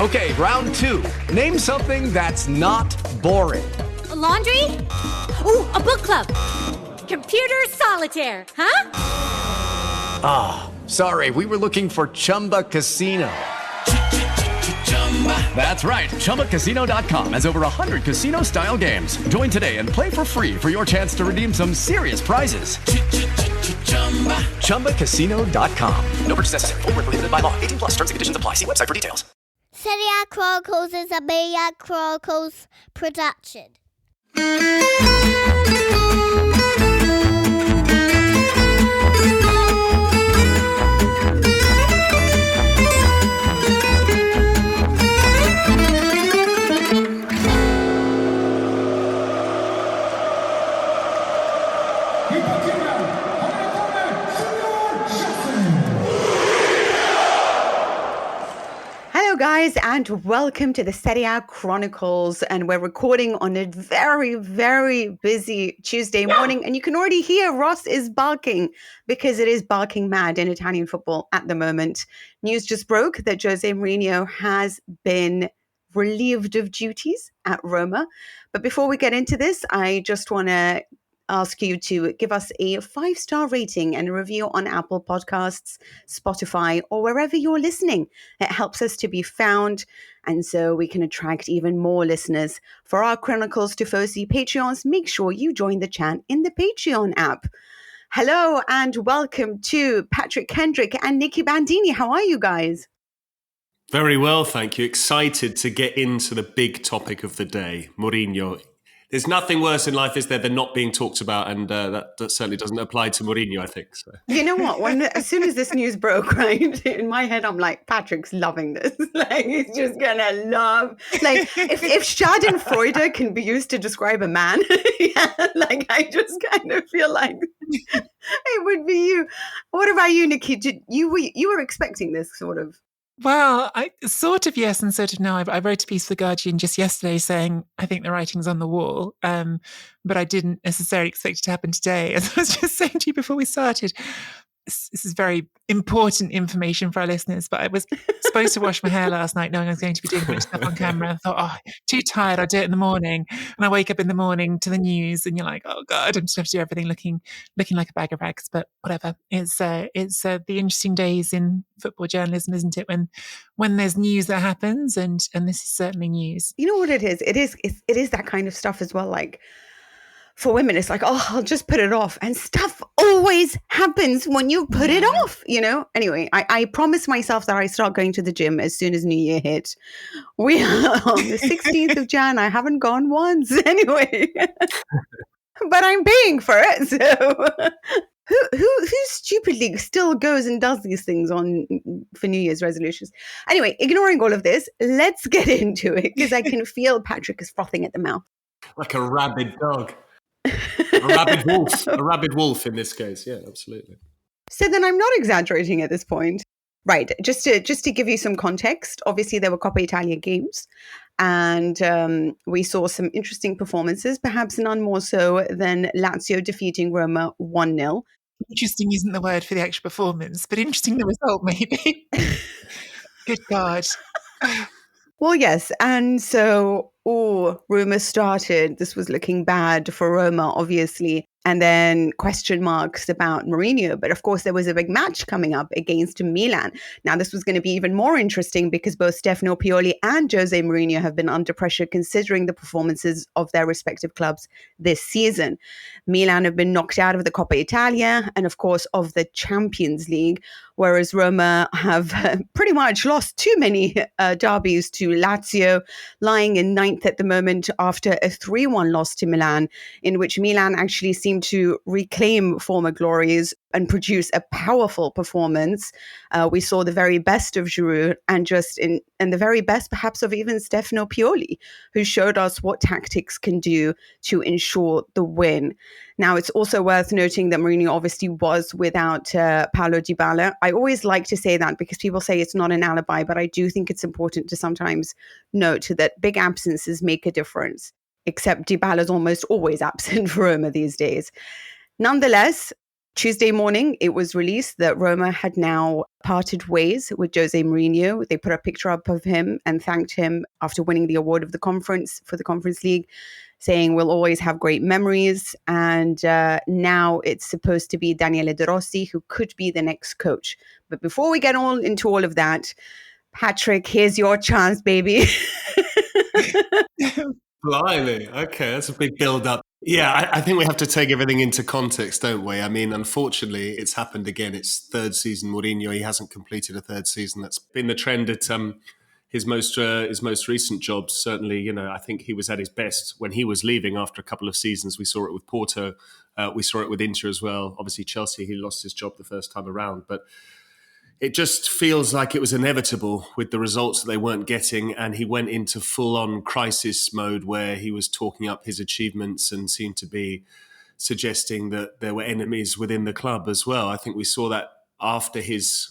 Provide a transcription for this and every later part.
Okay, round two. Name something that's not boring. A laundry? Ooh, a book club. Computer solitaire, huh? Ah, sorry, we were looking for Chumba Casino. That's right, ChumbaCasino.com has over 100 casino-style games. Join today and play for free for your chance to redeem some serious prizes. ChumbaCasino.com. No purchase necessary. Void where prohibited by law. 18 plus. Terms and conditions apply. See website for details. Serie Chronicles is a Media Chronicles production. Hello guys, and welcome to the Serie Chronicles, and we're recording on a very, very busy Tuesday morning, and you can already hear Ross is barking because it is barking mad in Italian football at the moment. News just broke that Jose Mourinho has been relieved of duties at Roma. But before we get into this, I just want to ask you to give us a 5-star rating and a review on Apple Podcasts, Spotify, or wherever you're listening. It helps us to be found, and so we can attract even more listeners. For our Chronicles Tifosi Patreons, make sure you join the chat in the Patreon app. Hello and welcome to Patrick Kendrick and Nikki Bandini. How are you guys? Very well, thank you. Excited to get into the big topic of the day, Mourinho. There's nothing worse in life, is there, than not being talked about, and that certainly doesn't apply to Mourinho, I think. So. You know what? As soon as this news broke, right, in my head, I'm like, Patrick's loving this. Like, he's just gonna love. Like, if Schadenfreude can be used to describe a man, yeah, like, I just kind of feel like it would be you. What about you, Nikki? You were expecting this sort of? Well, I sort of yes and sort of no. I wrote a piece for The Guardian just yesterday saying I think the writing's on the wall, but I didn't necessarily expect it to happen today. As I was just saying to you before we started, this is very important information for our listeners, but I was supposed to wash my hair last night knowing I was going to be doing a bunch of stuff on camera. I thought, too tired, I'll do it in the morning. And I wake up in the morning to the news and you're like, oh God, I'm just going to do everything looking like a bag of rags, but whatever. It's the interesting days in football journalism, isn't it? When there's news that happens, and this is certainly news. You know what it is? It is that kind of stuff as well, like, for women, it's like, I'll just put it off. And stuff always happens when you put it off, you know? Anyway, I promised myself that I start going to the gym as soon as New Year hit. We are on the 16th of Jan. I haven't gone once anyway. But I'm paying for it. So who stupidly still goes and does these things for New Year's resolutions? Anyway, ignoring all of this, let's get into it because I can feel Patrick is frothing at the mouth. Like a rabid dog. A rabid wolf in this case. Yeah, absolutely. So then I'm not exaggerating at this point. Right. Just to give you some context, obviously there were Coppa Italia games and we saw some interesting performances, perhaps none more so than Lazio defeating Roma 1-0. Interesting isn't the word for the actual performance, but interesting the result maybe. Good God. Well, yes. And so, rumours started. This was looking bad for Roma, obviously. And then question marks about Mourinho. But of course, there was a big match coming up against Milan. Now, this was going to be even more interesting because both Stefano Pioli and Jose Mourinho have been under pressure considering the performances of their respective clubs this season. Milan have been knocked out of the Coppa Italia and, of course, of the Champions League, whereas Roma have pretty much lost too many derbies to Lazio, lying in ninth at the moment after a 3-1 loss to Milan, in which Milan actually seemed to reclaim former glories and produce a powerful performance. We saw the very best of Giroud and the very best perhaps of even Stefano Pioli, who showed us what tactics can do to ensure the win. Now, it's also worth noting that Mourinho obviously was without Paulo Dybala. I always like to say that because people say it's not an alibi, but I do think it's important to sometimes note that big absences make a difference, except Dybala's almost always absent for Roma these days. Nonetheless, Tuesday morning, it was released that Roma had now parted ways with Jose Mourinho. They put a picture up of him and thanked him after winning the award of the conference for the Conference League, saying we'll always have great memories. And now it's supposed to be Daniele De Rossi, who could be the next coach. But before we get all into all of that, Patrick, here's your chance, baby. Blimey. Okay, that's a big build-up. Yeah, I think we have to take everything into context, don't we? I mean, unfortunately, it's happened again. It's third season Mourinho. He hasn't completed a third season. That's been the trend at his most recent jobs. Certainly, I think he was at his best when he was leaving after a couple of seasons. We saw it with Porto. We saw it with Inter as well. Obviously, Chelsea, he lost his job the first time around. But it just feels like it was inevitable with the results that they weren't getting. And he went into full-on crisis mode where he was talking up his achievements and seemed to be suggesting that there were enemies within the club as well. I think we saw that after his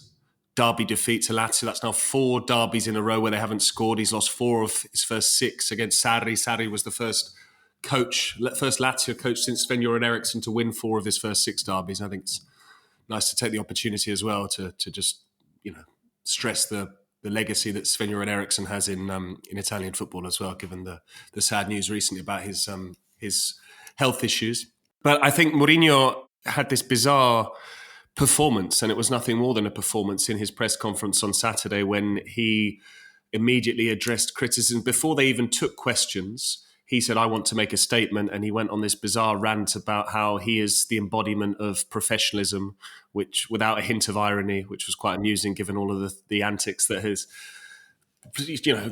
derby defeat to Lazio. That's now 4 derbies in a row where they haven't scored. He's lost 4 of his first 6 against Sarri. Sarri was the first Lazio coach since Sven-Göran Eriksson to win 4 of his first 6 derbies. I think it's nice to take the opportunity as well to just stress the legacy that Sven-Göran Eriksson has in Italian football as well, given the sad news recently about his health issues. But I think Mourinho had this bizarre performance, and it was nothing more than a performance in his press conference on Saturday when he immediately addressed criticism before they even took questions. He said, I want to make a statement. And he went on this bizarre rant about how he is the embodiment of professionalism, which without a hint of irony, which was quite amusing given all of the antics that has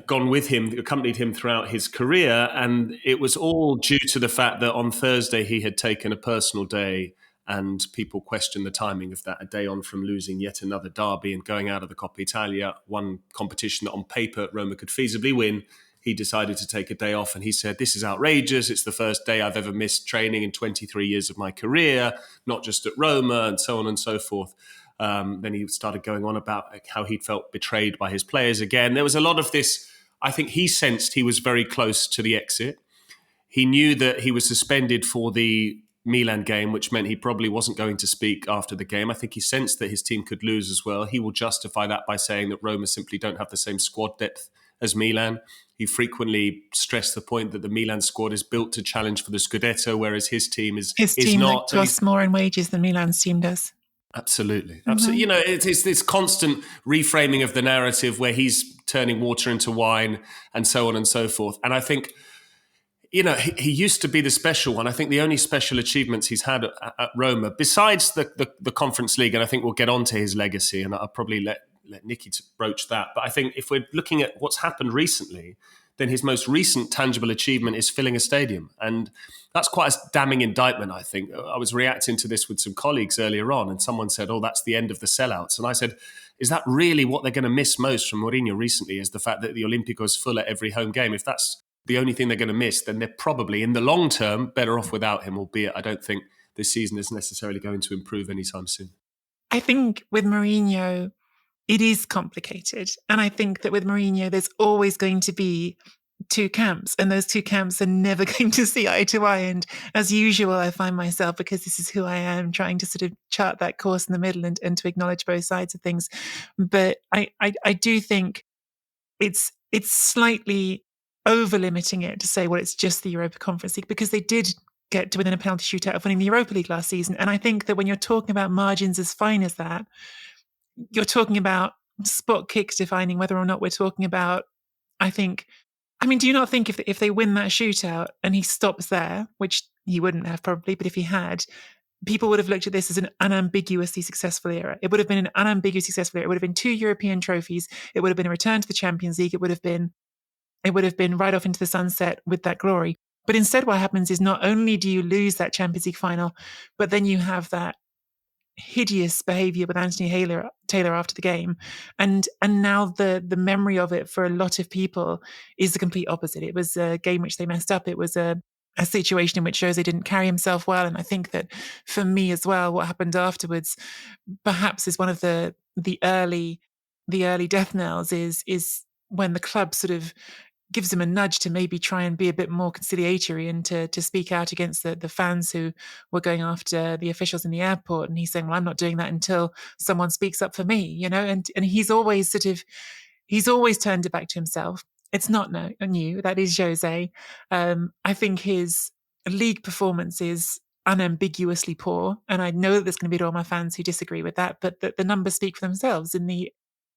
gone with him, accompanied him throughout his career. And it was all due to the fact that on Thursday he had taken a personal day, and people questioned the timing of that, a day on from losing yet another derby and going out of the Coppa Italia, one competition that on paper Roma could feasibly win. He decided to take a day off, and he said, this is outrageous. It's the first day I've ever missed training in 23 years of my career, not just at Roma, and so on and so forth. Then he started going on about how he'd felt betrayed by his players again. There was a lot of this. I think he sensed he was very close to the exit. He knew that he was suspended for the Milan game, which meant he probably wasn't going to speak after the game. I think he sensed that his team could lose as well. He will justify that by saying that Roma simply don't have the same squad depth as Milan. He frequently stressed the point that the Milan squad is built to challenge for the Scudetto, whereas his team is not. Costs more in wages than Milan's team does. Absolutely. Absolutely. It's this constant reframing of the narrative where he's turning water into wine and so on and so forth. And I think, he used to be the special one. I think the only special achievements he's had at Roma, besides the Conference League, and I think we'll get on to his legacy, and I'll probably let Nicky to broach that. But I think if we're looking at what's happened recently, then his most recent tangible achievement is filling a stadium. And that's quite a damning indictment, I think. I was reacting to this with some colleagues earlier on, and someone said, that's the end of the sellouts. And I said, is that really what they're going to miss most from Mourinho recently, is the fact that the Olimpico is full at every home game? If that's the only thing they're going to miss, then they're probably, in the long term, better off without him, albeit I don't think this season is necessarily going to improve anytime soon. I think with Mourinho, it is complicated. And I think that with Mourinho, there's always going to be 2 camps, and those 2 camps are never going to see eye to eye. And as usual, I find myself, because this is who I am, trying to sort of chart that course in the middle and to acknowledge both sides of things. But I do think it's slightly over limiting it to say, well, it's just the Europa Conference League, because they did get to within a penalty shootout of winning the Europa League last season. And I think that when you're talking about margins as fine as that, you're talking about spot kicks defining whether or not we're talking about, do you not think if they win that shootout and he stops there, which he wouldn't have probably, but if he had, people would have looked at this as an unambiguously successful era. It would have been an unambiguously successful era. It would have been 2 European trophies. It would have been a return to the Champions League. It would have been right off into the sunset with that glory. But instead what happens is not only do you lose that Champions League final, but then you have that hideous behaviour with Anthony Taylor after the game. And now the memory of it for a lot of people is the complete opposite. It was a game which they messed up. It was a situation in which Jose didn't carry himself well. And I think that for me as well, what happened afterwards perhaps is one of the early death knells is when the club sort of gives him a nudge to maybe try and be a bit more conciliatory and to speak out against the fans who were going after the officials in the airport. And he's saying, well, I'm not doing that until someone speaks up for me, you know, and he's always he's always turned it back to himself. It's not new. That is Jose. I think his league performance is unambiguously poor. And I know that there's going to be Roma fans who disagree with that, but the numbers speak for themselves. In the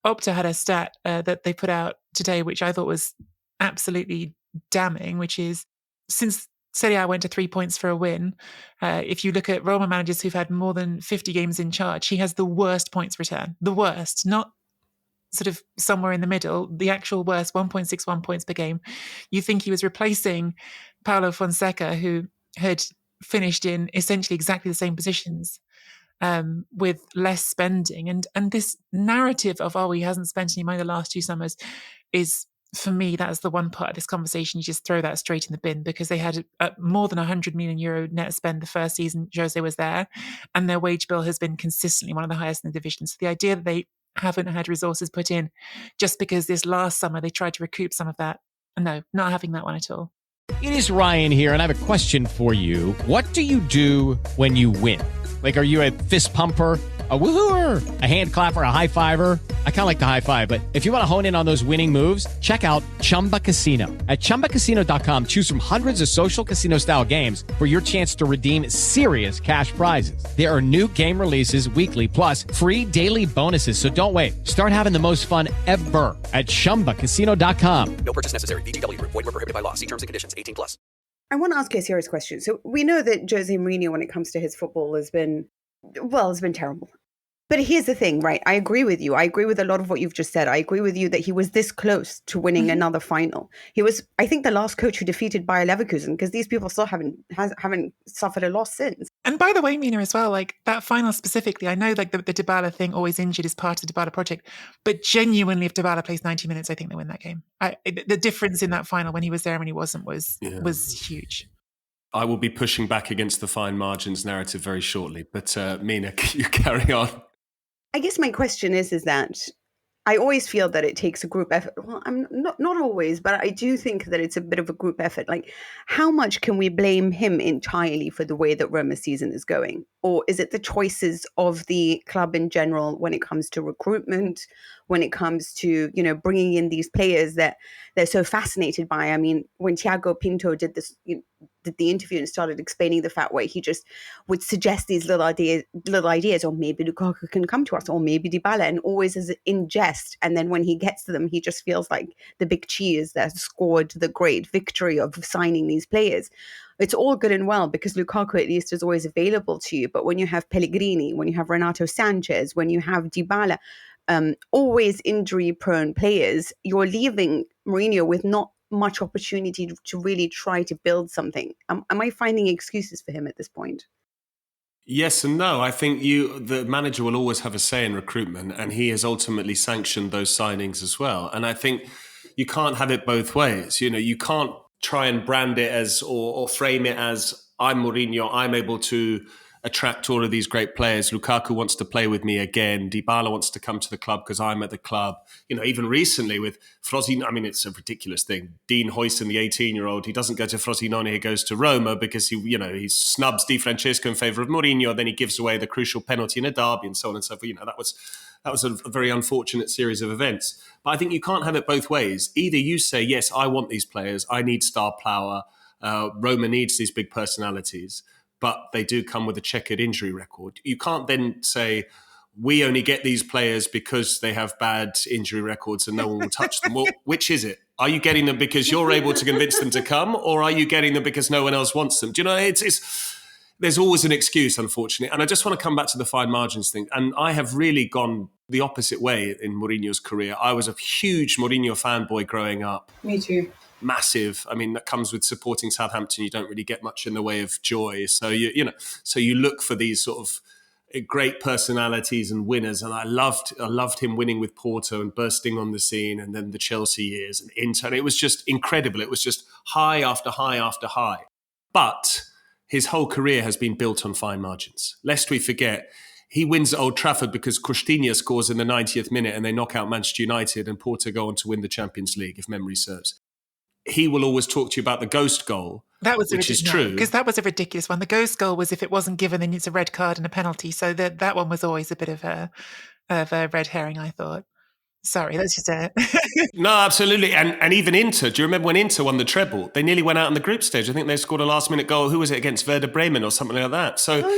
Opta had a stat that they put out today, which I thought was absolutely damning, which is since Serie A went to 3 points for a win, if you look at Roma managers who've had more than 50 games in charge, he has the worst points return. The worst, not sort of somewhere in the middle, the actual worst, 1.61 points per game. You think he was replacing Paulo Fonseca, who had finished in essentially exactly the same positions with less spending. And this narrative of, he hasn't spent any money the last 2 summers is, for me, that's the one part of this conversation you just throw that straight in the bin, because they had more than €100 million net spend the first season Jose was there, and their wage bill has been consistently one of the highest in the division. So the idea that they haven't had resources put in just because this last summer they tried to recoup some of that, no, not having that one at all. It is Ryan here, and I have a question for you. What do you do when you win? Like, are you a fist pumper, a woohooer, a hand clapper, a high fiver? I kind of like the high five, but if you want to hone in on those winning moves, check out Chumba Casino. At ChumbaCasino.com, choose from hundreds of social casino-style games for your chance to redeem serious cash prizes. There are new game releases weekly, plus free daily bonuses. So don't wait. Start having the most fun ever at ChumbaCasino.com. No purchase necessary. VGW. Void where prohibited by law. See terms and conditions. 18+. I want to ask you a serious question. So we know that Jose Mourinho, when it comes to his football, has been terrible. But here's the thing, right? I agree with you. I agree with a lot of what you've just said. I agree with you that he was this close to winning another final. He was, I think, the last coach who defeated Bayer Leverkusen, because these people still haven't suffered a loss since. And by the way, Mina, as well, like that final specifically, I know like the Dybala thing, always injured, is part of the Dybala project. But genuinely, if Dybala plays 90 minutes, I think they win that game. The difference in that final when he was there and when he wasn't was huge. I will be pushing back against the fine margins narrative very shortly. But Mina, you carry on. I guess my question is that I always feel that it takes a group effort. Well, I'm not always, but I do think that it's a bit of a group effort. Like, how much can we blame him entirely for the way that Roma's season is going? Or is it the choices of the club in general when it comes to recruitment, when it comes to, bringing in these players that they're so fascinated by? I mean, when Thiago Pinto did this, did the interview and started explaining the fact where he just would suggest these little ideas, or maybe Lukaku can come to us, or maybe Dybala, and always as in jest. And then when he gets to them, he just feels like the big cheese that scored the great victory of signing these players. It's all good and well because Lukaku at least is always available to you. But when you have Pellegrini, when you have Renato Sanchez, when you have Dybala, always injury-prone players, you're leaving Mourinho with not much opportunity to really try to build something. Am I finding excuses for him at this point? Yes and no. I think the manager will always have a say in recruitment, and he has ultimately sanctioned those signings as well. And I think you can't have it both ways. You can't try and brand it as or frame it as, I'm Mourinho, I'm able to attract all of these great players. Lukaku wants to play with me again. Dybala wants to come to the club because I'm at the club. Even recently with Frosinone, I mean, it's a ridiculous thing. Dean Huijsen, the 18-year-old, he doesn't go to Frosinone, he goes to Roma because he snubs Di Francesco in favour of Mourinho. Then he gives away the crucial penalty in a derby and so on and so forth. That was a very unfortunate series of events. But I think you can't have it both ways. Either you say, yes, I want these players, I need star power, Roma needs these big personalities, but they do come with a checkered injury record. You can't then say, we only get these players because they have bad injury records and no one will touch them. Well, which is it? Are you getting them because you're able to convince them to come, or are you getting them because no one else wants them? Do you know, there's always an excuse, unfortunately. And I just want to come back to the fine margins thing. And I have really gone the opposite way in Mourinho's career. I was a huge Mourinho fanboy growing up. Me too. Massive. I mean, that comes with supporting Southampton. You don't really get much in the way of joy. So you look for these sort of great personalities and winners. And I loved him winning with Porto and bursting on the scene, and then the Chelsea years and Inter. And it was just incredible. It was just high after high after high. But his whole career has been built on fine margins. Lest we forget, he wins at Old Trafford because Costinha scores in the 90th minute and they knock out Manchester United, and Porto go on to win the Champions League, if memory serves. he will always talk to you about the ghost goal, which is true. Because that was a ridiculous one. The ghost goal was if it wasn't given, then it's a red card and a penalty. So that one was always a bit of a red herring, I thought. Sorry, that's just it. No, absolutely. And even Inter, do you remember when Inter won the treble? They nearly went out in the group stage. I think they scored a last-minute goal. Who was it, against Werder Bremen or something like that? So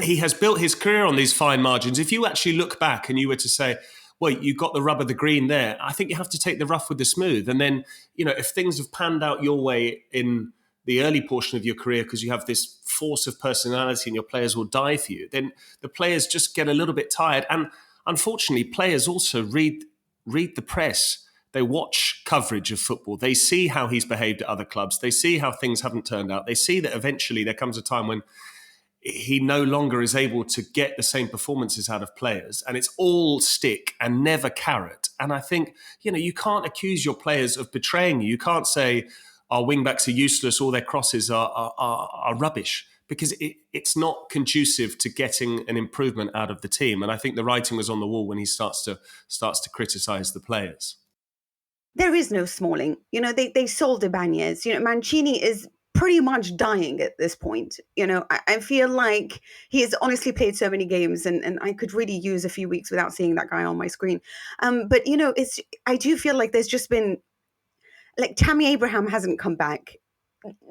he has built his career on these fine margins. If you actually look back and you were to say, well, you got the rub of the green there, I think you have to take the rough with the smooth. And then, if things have panned out your way in the early portion of your career because you have this force of personality and your players will die for you, then the players just get a little bit tired. And unfortunately, players also read the press. They watch coverage of football. They see how he's behaved at other clubs. They see how things haven't turned out. They see that eventually there comes a time when he no longer is able to get the same performances out of players. And it's all stick and never carrot. And I think, you can't accuse your players of betraying you. You can't say our wing-backs are useless, all their crosses are rubbish, because it's not conducive to getting an improvement out of the team. And I think the writing was on the wall when he starts to criticise the players. There is no Smalling. They sold Ibanez. Mancini is pretty much dying at this point. I feel like he has honestly played so many games and I could really use a few weeks without seeing that guy on my screen. But I do feel like there's just been, like, Tammy Abraham hasn't come back.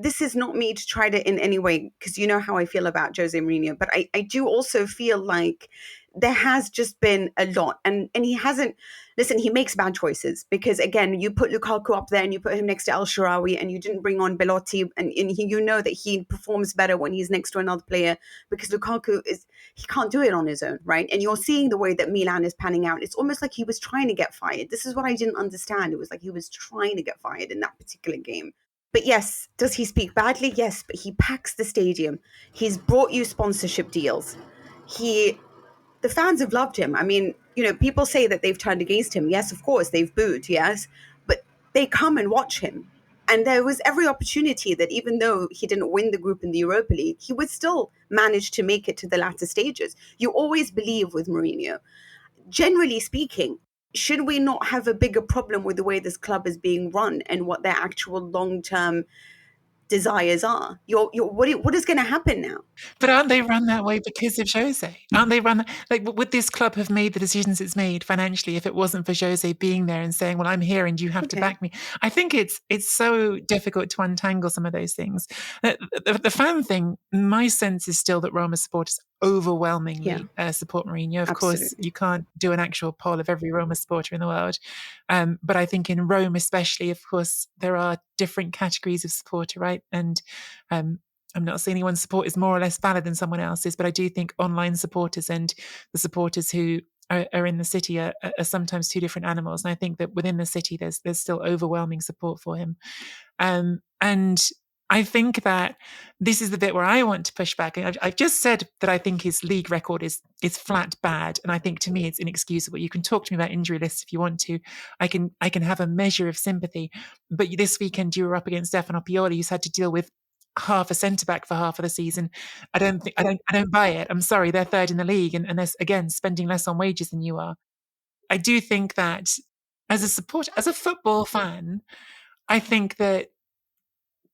This is not me to try to in any way, because you know how I feel about Jose Mourinho, but I do also feel like there has just been a lot, and he hasn't. Listen, he makes bad choices, because again, you put Lukaku up there and you put him next to El Shaarawy, and you didn't bring on Belotti, and that he performs better when he's next to another player, because Lukaku he can't do it on his own, right? And you're seeing the way that Milan is panning out. It's almost like he was trying to get fired. This is what I didn't understand. It was like he was trying to get fired in that particular game. But yes, does he speak badly? Yes, but he packs the stadium. He's brought you sponsorship deals. The fans have loved him. I mean, people say that they've turned against him. Yes, of course, they've booed, yes. But they come and watch him. And there was every opportunity that even though he didn't win the group in the Europa League, he would still manage to make it to the latter stages. You always believe with Mourinho. Generally speaking, should we not have a bigger problem with the way this club is being run and what their actual long-term desires are? What is going to happen now? But aren't they run that way because of Jose? Aren't they run like, would this club have made the decisions it's made financially if it wasn't for Jose being there and saying, well, I'm here and you have to back me? I think it's so difficult to untangle some of those things. The fan thing, my sense is still that Roma supporters overwhelmingly support Mourinho. Of course, you can't do an actual poll of every Roma supporter in the world. But I think in Rome especially, of course, there are different categories of supporter, right? And I'm not saying anyone's support is more or less valid than someone else's, but I do think online supporters and the supporters who are in the city are sometimes two different animals. And I think that within the city, there's still overwhelming support for him. And I think that this is the bit where I want to push back. I've just said that I think his league record is flat bad, and I think to me it's inexcusable. You can talk to me about injury lists if you want to. I can have a measure of sympathy, but this weekend you were up against Stefano Pioli, who's had to deal with half a centre back for half of the season. I don't buy it. I'm sorry, they're third in the league, and they're again spending less on wages than you are. I do think that as a football fan, I think that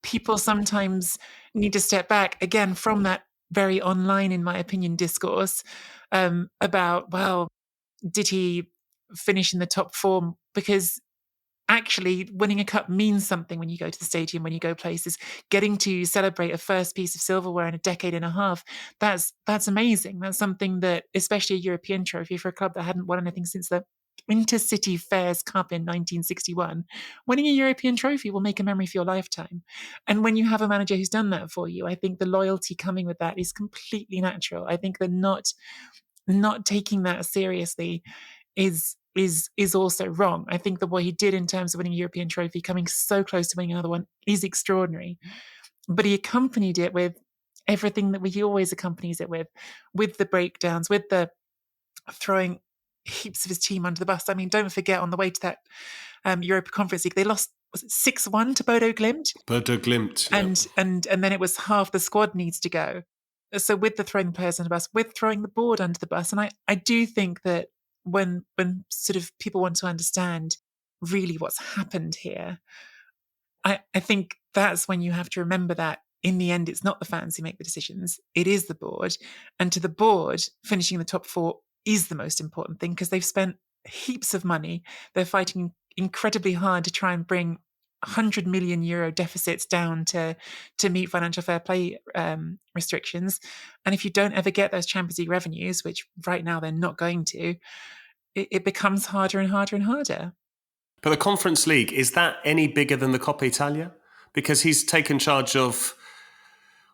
people sometimes need to step back again from that very online, in my opinion, discourse about, well, did he finish in the top four? Because actually winning a cup means something when you go to the stadium, when you go places. Getting to celebrate a first piece of silverware in a decade and a half, that's amazing. That's something that, especially a European trophy for a club that hadn't won anything since the Intercity Fairs Cup in 1961, winning a European trophy will make a memory for your lifetime. And when you have a manager who's done that for you, I think the loyalty coming with that is completely natural. I think that not taking that seriously is also wrong. I think that what he did in terms of winning a European trophy, coming so close to winning another one, is extraordinary. But he accompanied it with everything that he always accompanies it with the breakdowns, with the throwing heaps of his team under the bus. I mean, don't forget, on the way to that Europa Conference League, they lost, was it 6-1 to Bodo Glimt? Bodo Glimt. And then it was half the squad needs to go. So with the throwing the players under the bus, with throwing the board under the bus. And I do think that when sort of people want to understand really what's happened here, I think that's when you have to remember that in the end, it's not the fans who make the decisions. It is the board. And to the board, finishing the top 4 is the most important thing because they've spent heaps of money. They're fighting incredibly hard to try and bring 100 million euro deficits down to meet financial fair play restrictions. And if you don't ever get those Champions League revenues, which right now they're not going to, it becomes harder and harder and harder. But the Conference League, is that any bigger than the Coppa Italia? Because he's taken charge of,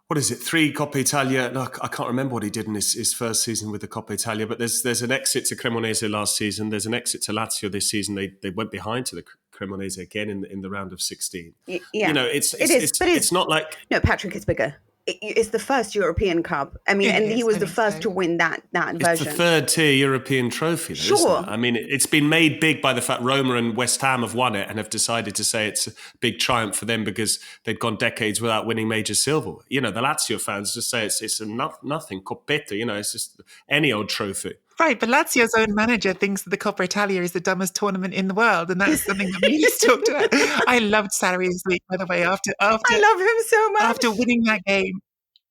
what is it, 3 Coppa Italia? No, I can't remember what he did in his first season with the Coppa Italia, but there's an exit to Cremonese last season. There's an exit to Lazio this season. They went behind to the Cremonese again in the round of 16. Yeah. You know, it's not like... No, Patrick, it's bigger. It's the first European Cup. I mean, and he was the first to win that version. It's the third tier European trophy, though, sure. Isn't it? I mean, it's been made big by the fact Roma and West Ham have won it and have decided to say it's a big triumph for them because they've gone decades without winning major silver. You know, the Lazio fans just say it's nothing, coppetta, you know, it's just any old trophy. Right, but Lazio's own manager thinks that the Coppa Italia is the dumbest tournament in the world, and that's something that Mili's talked about. I loved Sarri this week, by the way, after I love him so much. After winning that game,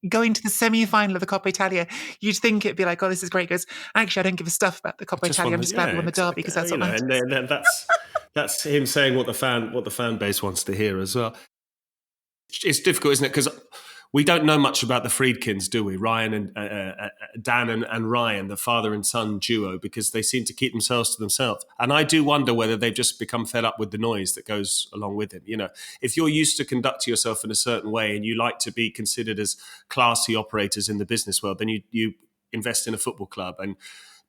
going to the semi-final of the Coppa Italia, you'd think it'd be like, oh, this is great. He goes, actually, I don't give a stuff about the Coppa Italia. I'm just glad we won the derby because that's what matters. And that's him saying what the fan base wants to hear as well. It's difficult, isn't it? Because we don't know much about the Friedkins, do we? Ryan and Dan and Ryan, the father and son duo, because they seem to keep themselves to themselves. And I do wonder whether they've just become fed up with the noise that goes along with it. You know, if you're used to conducting yourself in a certain way and you like to be considered as classy operators in the business world, then you invest in a football club. And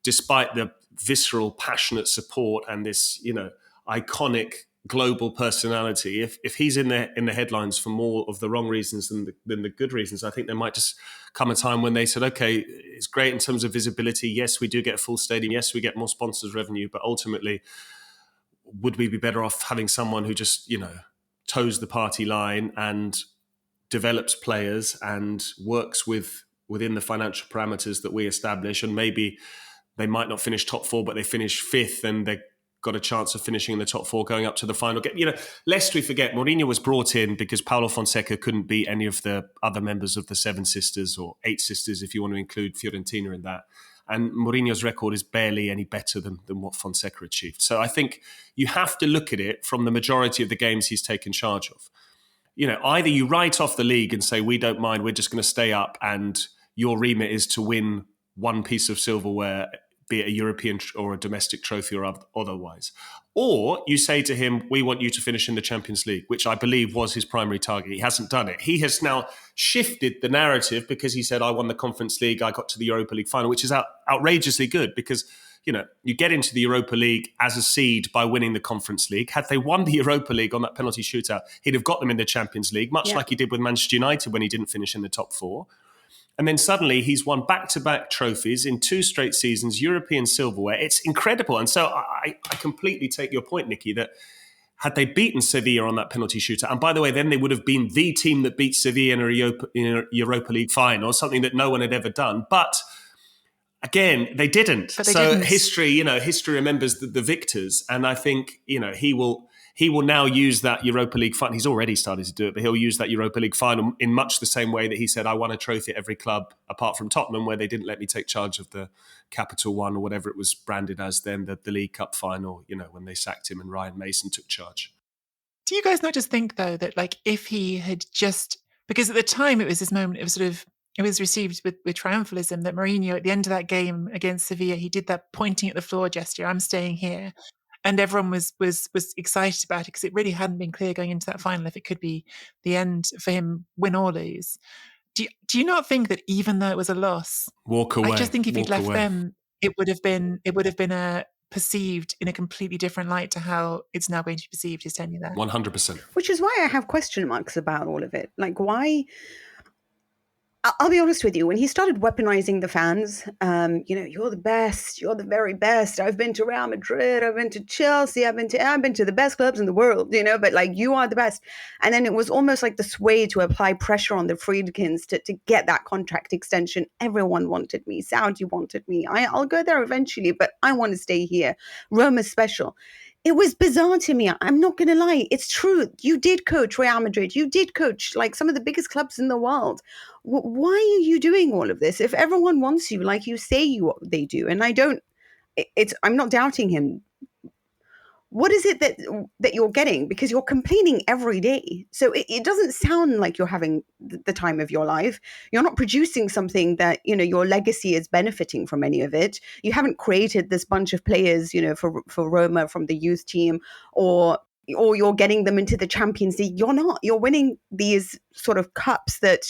despite the visceral, passionate support and this, you know, iconic global personality, if he's in the headlines for more of the wrong reasons than the good reasons, I think there might just come a time when they said, okay, it's great in terms of visibility. Yes, we do get a full stadium. Yes, we get more sponsors revenue, but ultimately, would we be better off having someone who just, you know, toes the party line and develops players and works within the financial parameters that we establish, and maybe they might not finish top 4, but they finish 5th and they got a chance of finishing in the top 4, going up to the final game. You know, lest we forget, Mourinho was brought in because Paulo Fonseca couldn't beat any of the other members of the 7 Sisters, or 8 Sisters if you want to include Fiorentina in that. And Mourinho's record is barely any better than what Fonseca achieved. So I think you have to look at it from the majority of the games he's taken charge of. You know, either you write off the league and say, we don't mind, we're just going to stay up, and your remit is to win one piece of silverware, be it a European or a domestic trophy or otherwise. Or you say to him, we want you to finish in the Champions League, which I believe was his primary target. He hasn't done it. He has now shifted the narrative because he said, I won the Conference League, I got to the Europa League final, which is outrageously good because, you know, you get into the Europa League as a seed by winning the Conference League. Had they won the Europa League on that penalty shootout, he'd have got them in the Champions League, much like he did with Manchester United when he didn't finish in the top 4. And then suddenly he's won back-to-back trophies in 2 straight seasons, European silverware. It's incredible. And so I completely take your point, Nikki, that had they beaten Sevilla on that penalty shootout, and by the way, then they would have been the team that beat Sevilla in a Europa League final, something that no one had ever done. But again, they didn't. History remembers the victors. And I think, you know, he will now use that Europa League final. He's already started to do it, but he'll use that Europa League final in much the same way that he said, I won a trophy at every club apart from Tottenham, where they didn't let me take charge of the Capital One or whatever it was branded as then, the League Cup final, you know, when they sacked him and Ryan Mason took charge. Do you guys not just think, though, that like if he had just, because at the time it was this moment, it was received with triumphalism that Mourinho at the end of that game against Sevilla, he did that pointing at the floor gesture, I'm staying here. And everyone was excited about it because it really hadn't been clear going into that final if it could be the end for him, win or lose. Do you not think that even though it was a loss, walk away? I just think if he'd left them, it would have been perceived in a completely different light to how it's now going to be perceived his tenure there. 100%. Which is why I have question marks about all of it. Like, why? I'll be honest with you. When he started weaponizing the fans, you know, you're the best, you're the very best. I've been to Real Madrid, I've been to Chelsea, I've been to the best clubs in the world, you know, but like, you are the best. And then it was almost like this way to apply pressure on the Friedkins to get that contract extension. Everyone wanted me. Saudi wanted me. I'll go there eventually, but I want to stay here. Roma's special. It was bizarre to me. I'm not going to lie. It's true. You did coach Real Madrid. You did coach like some of the biggest clubs in the world. Why are you doing all of this? If everyone wants you, like you say they do, and I don't, I'm not doubting him. What is it that you're getting? Because you're complaining every day. So it doesn't sound like you're having the time of your life. You're not producing something that, your legacy is benefiting from any of it. You haven't created this bunch of players, for Roma from the youth team, or you're getting them into the Champions League. You're not. You're winning these sort of cups that,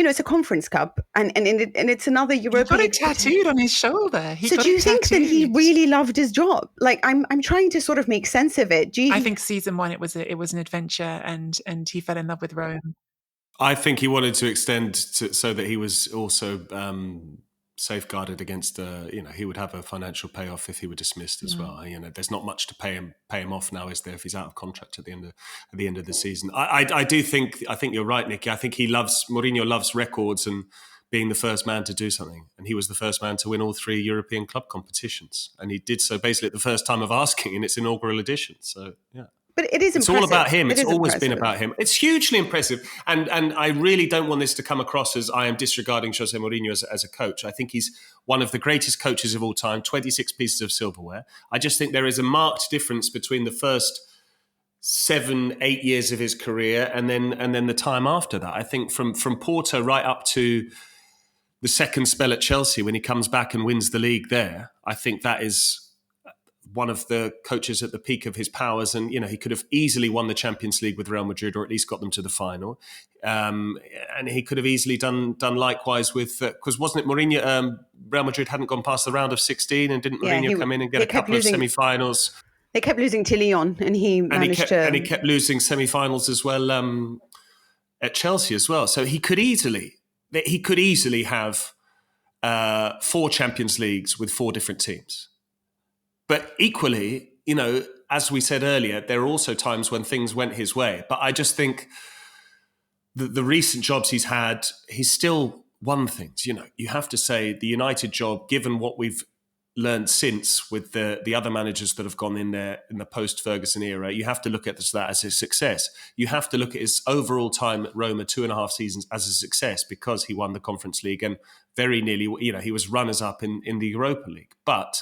it's a conference cup, and it's another European. He got it tattooed on his shoulder. So do you think that he really loved his job? Like, I'm trying to sort of make sense of it. I think season 1 it was an adventure, and he fell in love with Rome. I think he wanted to extend so that he was also safeguarded against he would have a financial payoff if he were dismissed as well. There's not much to pay him off now, is there, if he's out of contract at the end of the season. I think you're right, Nicky. I think Mourinho loves records and being the first man to do something, and he was the first man to win all 3 European club competitions, and he did so basically at the first time of asking in its inaugural edition. So yeah. But it is impressive. It's all about him. It's always been about him. It's hugely impressive. And I really don't want this to come across as I am disregarding Jose Mourinho as a coach. I think he's one of the greatest coaches of all time, 26 pieces of silverware. I just think there is a marked difference between the first 7-8 years of his career and then the time after that. I think from Porto right up to the second spell at Chelsea, when he comes back and wins the league there, I think that is one of the coaches at the peak of his powers, and he could have easily won the Champions League with Real Madrid, or at least got them to the final. And he could have easily done likewise with because wasn't it Mourinho? Real Madrid hadn't gone past the round of 16, and didn't Mourinho come in and get a couple of semi-finals? They kept losing to Lyon, and he kept losing semi-finals as well at Chelsea as well. So he could easily have 4 Champions Leagues with 4 different teams. But equally, as we said earlier, there are also times when things went his way. But I just think the recent jobs he's had, he's still won things. You have to say the United job, given what we've learned since with the other managers that have gone in there in the post-Ferguson era, you have to look at that as a success. You have to look at his overall time at Roma, 2.5 seasons, as a success, because he won the Conference League and very nearly, he was runners-up in the Europa League. But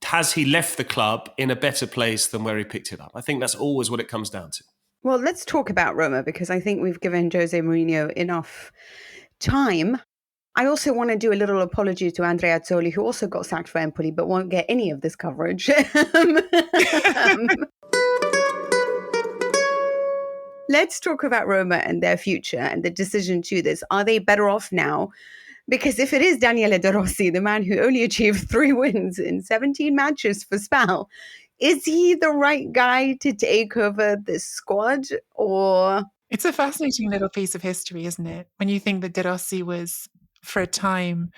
has he left the club in a better place than where he picked it up? I think that's always what it comes down to. Well, let's talk about Roma, because I think we've given Jose Mourinho enough time. I also want to do a little apology to Andrea Azzoli, who also got sacked for Empoli, but won't get any of this coverage. Let's talk about Roma and their future and the decision to this. Are they better off now? Because if it is Daniele De Rossi, the man who only achieved 3 wins in 17 matches for Spal, is he the right guy to take over this squad? Or it's a fascinating little piece of history, isn't it? When you think that De Rossi was, for a time,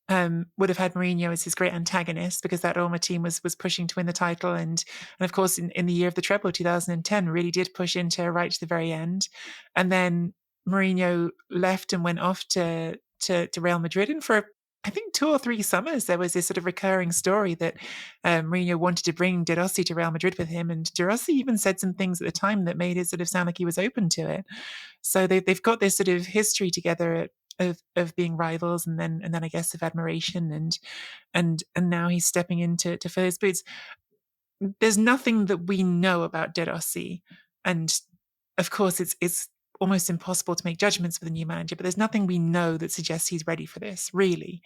would have had Mourinho as his great antagonist, because that Roma team was pushing to win the title, and of course in the year of the treble, 2010, really did push Inter right to the very end, and then Mourinho left and went off to Real Madrid, and for I think 2 or 3 summers there was this sort of recurring story that Mourinho wanted to bring De Rossi to Real Madrid with him, and De Rossi even said some things at the time that made it sort of sound like he was open to it. So they've got this sort of history together of being rivals, and then I guess of admiration, and now he's stepping in to fill his boots. There's nothing that we know about De Rossi, and of course it's almost impossible to make judgments with a new manager, but there's nothing we know that suggests he's ready for this, really.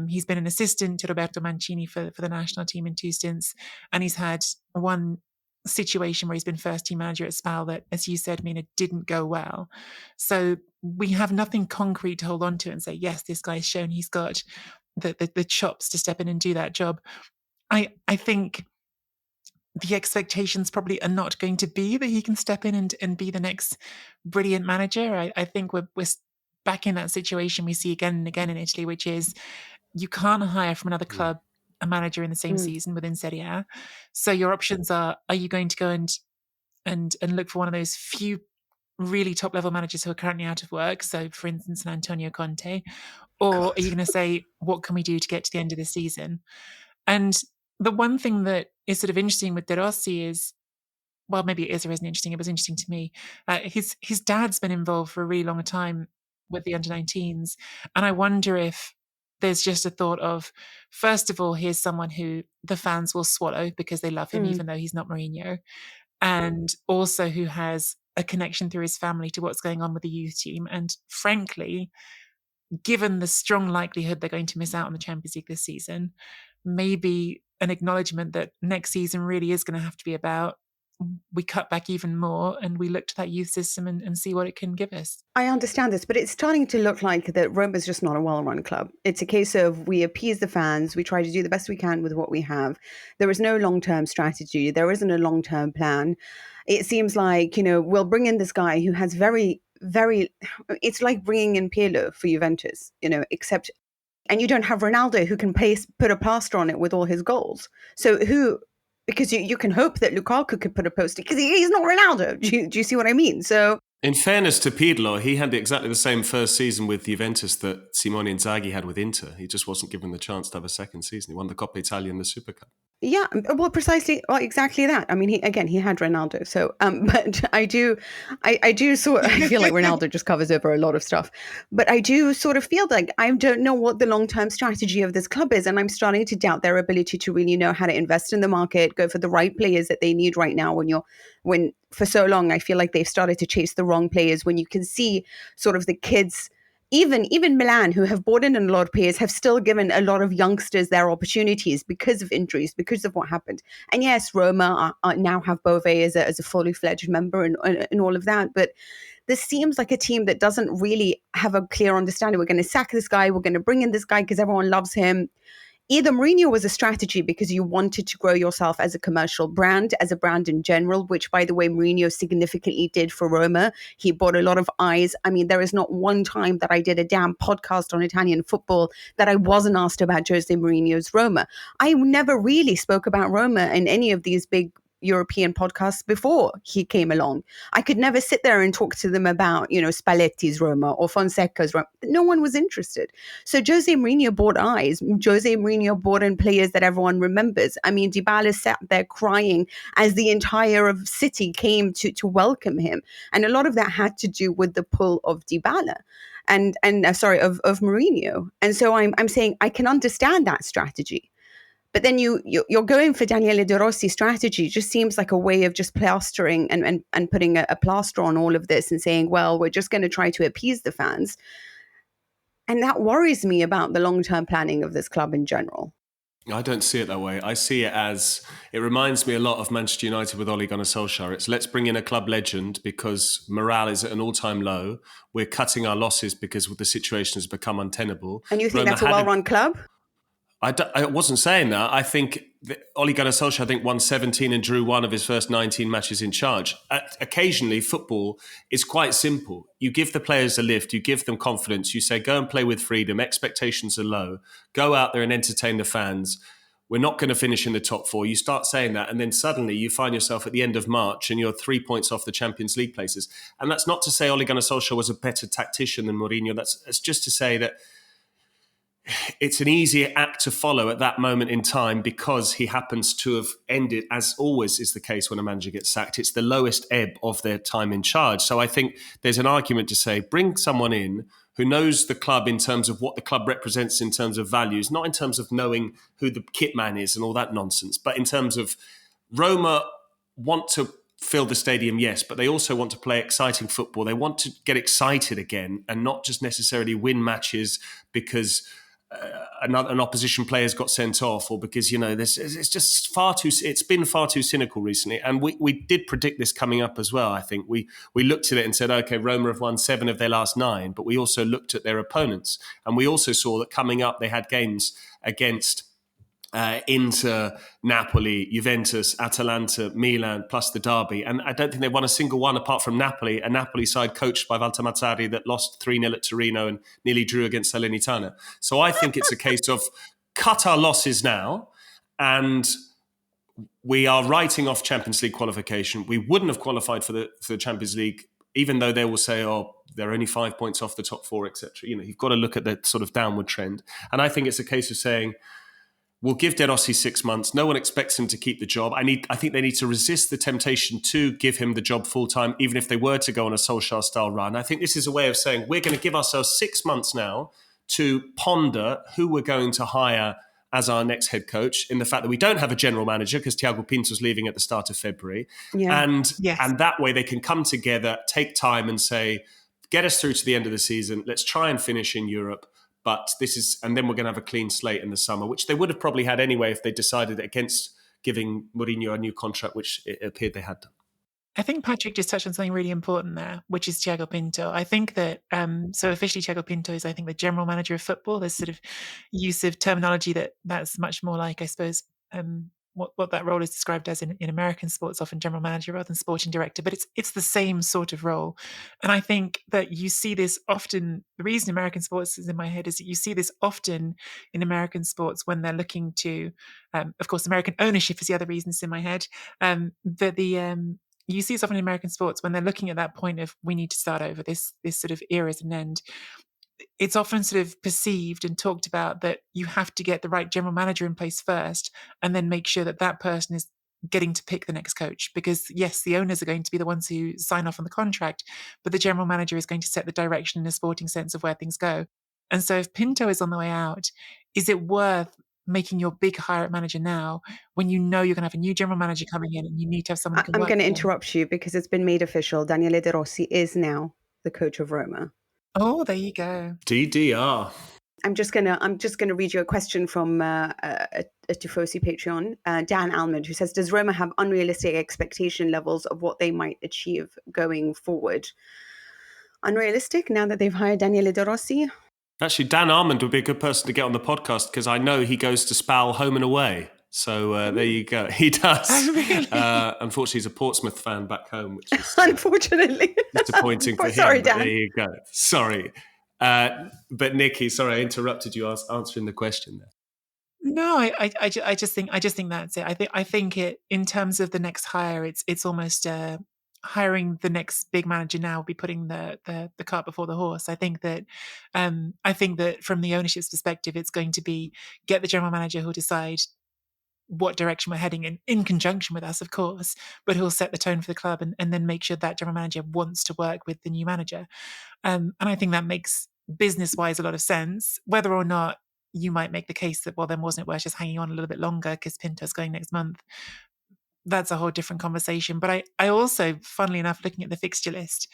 He's been an assistant to Roberto Mancini for the national team in 2 stints, and he's had one situation where he's been first team manager at Spal that, as you said, Mina, didn't go well. So we have nothing concrete to hold on to and say, yes, this guy's shown he's got the chops to step in and do that job. I think the expectations probably are not going to be that he can step in and be the next brilliant manager. I think we're back in that situation we see again and again in Italy, which is you can't hire from another club a manager in the same season within Serie A. So your options are you going to go and look for one of those few really top level managers who are currently out of work? So for instance, an Antonio Conte, or are you going to say, what can we do to get to the end of the season? And the one thing that is sort of interesting with De Rossi is, well, maybe it is or isn't interesting. It was interesting to me. His dad's been involved for a really long time with the under-19s. And I wonder if there's just a thought of, first of all, here's someone who the fans will swallow because they love him, even though he's not Mourinho. And also who has a connection through his family to what's going on with the youth team. And frankly, given the strong likelihood they're going to miss out on the Champions League this season, maybe an acknowledgement that next season really is going to have to be about, we cut back even more and we look to that youth system and see what it can give us. I understand this, but it's starting to look like that Roma's just not a well-run club. It's a case of we appease the fans, we try to do the best we can with what we have. There is no long-term strategy. There isn't a long-term plan. It seems like, we'll bring in this guy who has very, it's like bringing in Pirlo for Juventus, except, and you don't have Ronaldo who can put a plaster on it with all his goals. So because you can hope that Lukaku could put a poster, because he's not Ronaldo. Do you see what I mean? So, in fairness to Pirlo, he had exactly the same first season with Juventus that Simone Inzaghi had with Inter. He just wasn't given the chance to have a second season. He won the Coppa Italia and the Supercoppa. Yeah, well, precisely, well, exactly that. I mean, he had Ronaldo. So, but I feel like Ronaldo just covers over a lot of stuff. But I do sort of feel like I don't know what the long-term strategy of this club is, and I'm starting to doubt their ability to really know how to invest in the market, go for the right players that they need right now. When for so long, I feel like they've started to chase the wrong players. When you can see sort of the kids. Even Milan, who have brought in a lot of players, have still given a lot of youngsters their opportunities because of injuries, because of what happened. And yes, Roma now have Bove as a fully fledged member and all of that. But this seems like a team that doesn't really have a clear understanding. We're going to sack this guy. We're going to bring in this guy because everyone loves him. Either Mourinho was a strategy because you wanted to grow yourself as a commercial brand, as a brand in general, which, by the way, Mourinho significantly did for Roma. He bought a lot of eyes. I mean, there is not one time that I did a damn podcast on Italian football that I wasn't asked about Jose Mourinho's Roma. I never really spoke about Roma in any of these big European podcasts before he came along. I could never sit there and talk to them about, Spalletti's Roma or Fonseca's Roma. No one was interested. So Jose Mourinho bought eyes. Jose Mourinho bought in players that everyone remembers. I mean, Dybala sat there crying as the entire of City came to welcome him. And a lot of that had to do with the pull of Dybala. And of Mourinho. And so I'm saying I can understand that strategy. But then you're going for Daniele De Rossi strategy. It just seems like a way of just plastering and putting a plaster on all of this and saying, well, we're just going to try to appease the fans. And that worries me about the long-term planning of this club in general. I don't see it that way. I see it as, it reminds me a lot of Manchester United with Ole Gunnar Solskjaer. It's let's bring in a club legend because morale is at an all-time low. We're cutting our losses because the situation has become untenable. And you think that's a well-run club? I wasn't saying that. I think Ole Gunnar Solskjaer, won 17 and drew one of his first 19 matches in charge. Occasionally, football is quite simple. You give the players a lift, you give them confidence, you say, go and play with freedom, expectations are low, go out there and entertain the fans. We're not going to finish in the top four. You start saying that, and then suddenly you find yourself at the end of March and you're 3 points off the Champions League places. And that's not to say Ole Gunnar Solskjaer was a better tactician than Mourinho. That's just to say that it's an easier act to follow at that moment in time because he happens to have ended, as always is the case when a manager gets sacked, it's the lowest ebb of their time in charge. So I think there's an argument to say, bring someone in who knows the club in terms of what the club represents in terms of values, not in terms of knowing who the kit man is and all that nonsense, but in terms of Roma want to fill the stadium, yes, but they also want to play exciting football. They want to get excited again and not just necessarily win matches because an opposition player's got sent off or because, it's just it's been far too cynical recently. And we did predict this coming up as well. I think we looked at it and said, okay, Roma have won 7 of their last 9, but we also looked at their opponents. And we also saw that coming up, they had games against Inter, Napoli, Juventus, Atalanta, Milan, plus the derby. And I don't think they won a single one apart from Napoli, a Napoli side coached by Walter Mazzarri that lost 3-0 at Torino and nearly drew against Salernitana. So I think it's a case of cut our losses now and we are writing off Champions League qualification. We wouldn't have qualified for the Champions League, even though they will say, oh, they're only 5 points off the top 4, etc. You've got to look at the sort of downward trend. And I think it's a case of saying, We'll give De Rossi 6 months. No one expects him to keep the job. I think they need to resist the temptation to give him the job full-time, even if they were to go on a Solskjaer-style run. I think this is a way of saying we're going to give ourselves 6 months now to ponder who we're going to hire as our next head coach, in the fact that we don't have a general manager because Thiago Pinto's leaving at the start of February. Yeah. And that way they can come together, take time and say, get us through to the end of the season. Let's try and finish in Europe. But and then we're going to have a clean slate in the summer, which they would have probably had anyway if they decided against giving Mourinho a new contract, which it appeared they had done. I think Patrick just touched on something really important there, which is Thiago Pinto. I think that, so officially Thiago Pinto is, I think, the general manager of football. There's sort of use of terminology that's much more like, I suppose, what that role is described as in American sports, often general manager rather than sporting director, but it's the same sort of role. And I think that you see this often, the reason American sports is in my head is that you see this often in American sports when they're looking to, of course, American ownership is the other reason it's in my head, you see this often in American sports when they're looking at that point of we need to start over, this sort of era is an end. It's often sort of perceived and talked about that you have to get the right general manager in place first and then make sure that that person is getting to pick the next coach. Because yes, the owners are going to be the ones who sign off on the contract, but the general manager is going to set the direction in a sporting sense of where things go. And so if Pinto is on the way out, is it worth making your big hire at manager now when you know you're going to have a new general manager coming in and you need to have someone who can I'm work going to with them? interrupt you because it's been made official. Daniele De Rossi is now the coach of Roma. Oh, there you go. DDR. I'm just gonna read you a question from a Tifosi Patreon, Dan Almond, who says, "Does Roma have unrealistic expectation levels of what they might achieve going forward? Unrealistic now that they've hired Daniele De Rossi?" Actually, Dan Armand would be a good person to get on the podcast because I know he goes to Spal home and away. So there you go. He does. Oh, really? Unfortunately, he's a Portsmouth fan back home, which is Unfortunately, disappointing for him. Sorry, But Dan. there you go. Sorry. But Nikki, sorry, I interrupted you answering the question there. No, I just think that's it. I think it, in terms of the next hire, it's almost hiring the next big manager now would be putting the cart before the horse. I think that from the ownership's perspective, it's going to be get the general manager who'll decide what direction we're heading in conjunction with us, of course, but who'll set the tone for the club and then make sure that general manager wants to work with the new manager. And I think that makes business-wise a lot of sense. Whether or not you might make the case that, well, then wasn't it worth just hanging on a little bit longer because Pinto's going next month? That's a whole different conversation. But I also, funnily enough, looking at the fixture list,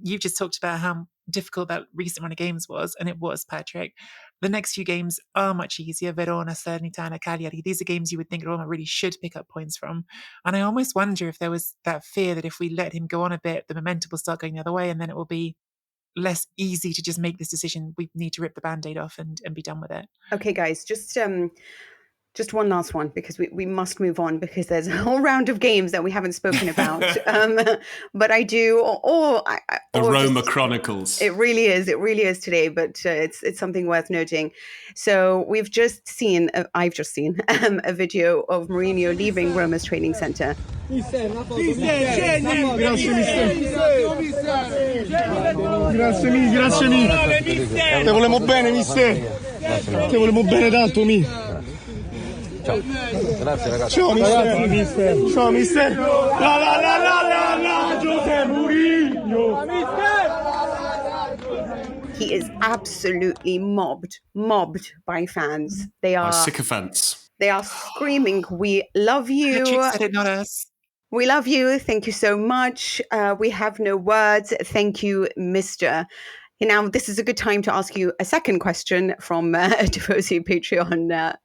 you've just talked about how difficult that recent run of games was, and it was, Patrick. The next few games are much easier. Verona, Salernitana, Cagliari. These are games you would think Roma really should pick up points from. And I almost wonder if there was that fear that if we let him go on a bit, the momentum will start going the other way, and then it will be less easy to just make this decision. We need to rip the Band-Aid off and be done with it. Okay, guys, just one last one because we must move on because there's a whole round of games that we haven't spoken about. But I do, The Roma Chronicles. It really is today, but it's something worth noting. So I've just seen a video of Mourinho leaving Roma's training center. Grazie mille. Te volemo bene, mister. Te volemo bene tanto, mi. Ciao. Grazie ragazzi. Ciao mister. Ciao mister. La José Mourinho. He is absolutely mobbed by fans. They are sycophants. They are screaming, "We love you." Patrick said it, not us. We love you. Thank you so much. We have no words. Thank you, Mr. Now, this is a good time to ask you a second question from a Tifosi Patreon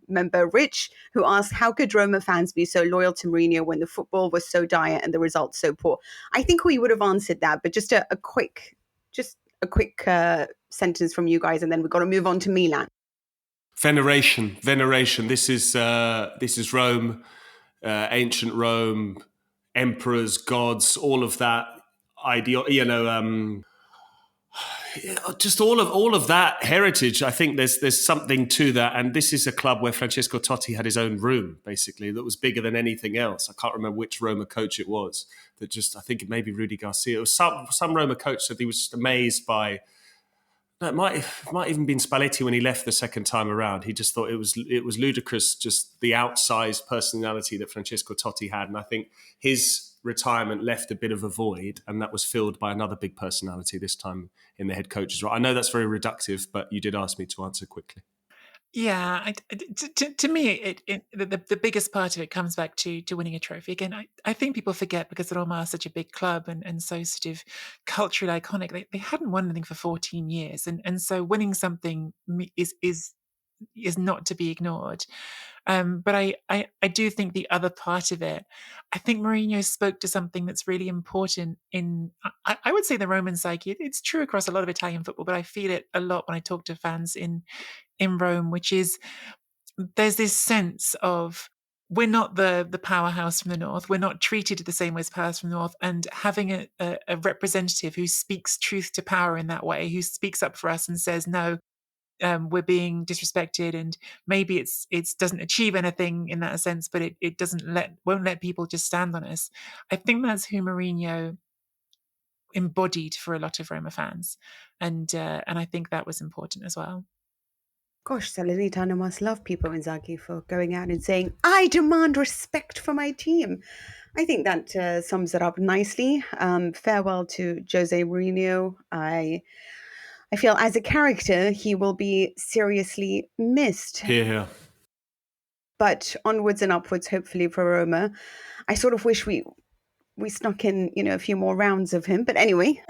member, Rich, who asked, how could Roma fans be so loyal to Mourinho when the football was so dire and the results so poor? I think we would have answered that, but just a quick sentence from you guys, and then we've got to move on to Milan. Veneration. This is Rome, ancient Rome, emperors, gods, all of that ideal, just all of that heritage. I think there's something to that, and this is a club where Francesco Totti had his own room, basically, that was bigger than anything else. I can't remember which Roma coach it was that I think it may be Rudy Garcia. It was some Roma coach said he was just amazed by No, it might even been Spalletti when he left the second time around. He just thought it was ludicrous, just the outsized personality that Francesco Totti had. And I think his retirement left a bit of a void, and that was filled by another big personality, this time in the head coach's role. I know that's very reductive, but you did ask me to answer quickly. Yeah, to me, the biggest part of it comes back to winning a trophy. Again, I think people forget because Roma are such a big club and so sort of culturally iconic. They hadn't won anything for 14 years, and so winning something is not to be ignored. But I do think the other part of it, I think Mourinho spoke to something that's really important in, I would say, the Roman psyche. It's true across a lot of Italian football, but I feel it a lot when I talk to fans in Rome, which is there's this sense of we're not the powerhouse from the north. We're not treated the same way as powers from the north. And having a representative who speaks truth to power in that way, who speaks up for us and says, no, we're being disrespected, and maybe it doesn't achieve anything in that sense, but it won't let people just stand on us. I think that's who Mourinho embodied for a lot of Roma fans, and I think that was important as well. Gosh, Salernitano must love Pippo Inzaghi for going out and saying, I demand respect for my team. I think that sums it up nicely. Farewell to Jose Mourinho. I feel as a character, he will be seriously missed. Yeah. But onwards and upwards, hopefully, for Roma. I sort of wish we snuck in, a few more rounds of him. But anyway.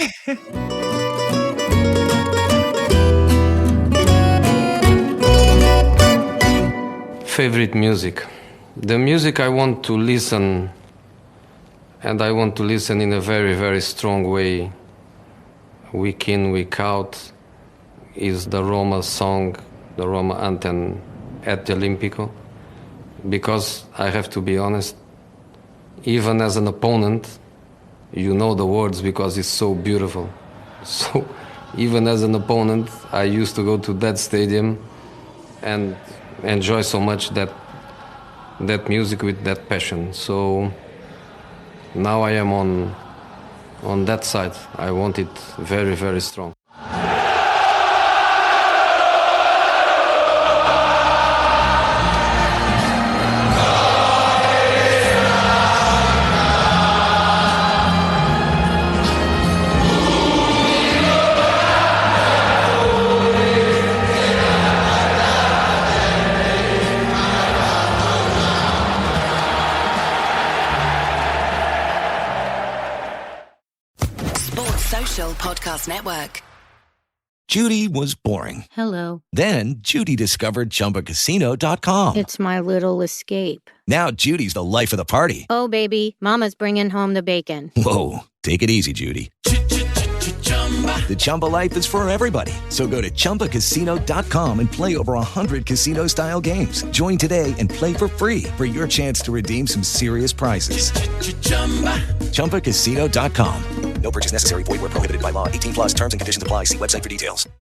Favorite music. The music I want to listen, and I want to listen in a very, very strong way, week in, week out, is the Roma song, the Roma anthem at the Olimpico. Because I have to be honest, even as an opponent, you know the words because it's so beautiful. So even as an opponent, I used to go to that stadium and enjoy so much that music with that passion. So now I am on that side. I want it very, very strong. Podcast Network. Judy was boring. Hello. Then Judy discovered ChumbaCasino.com. It's my little escape. Now Judy's the life of the party. Oh, baby, mama's bringing home the bacon. Whoa, take it easy, Judy. The Chumba life is for everybody. So go to ChumbaCasino.com and play over 100 casino-style games. Join today and play for free for your chance to redeem some serious prizes. ChumbaCasino.com. No purchase necessary. Void where prohibited by law. 18+ terms and conditions apply. See website for details.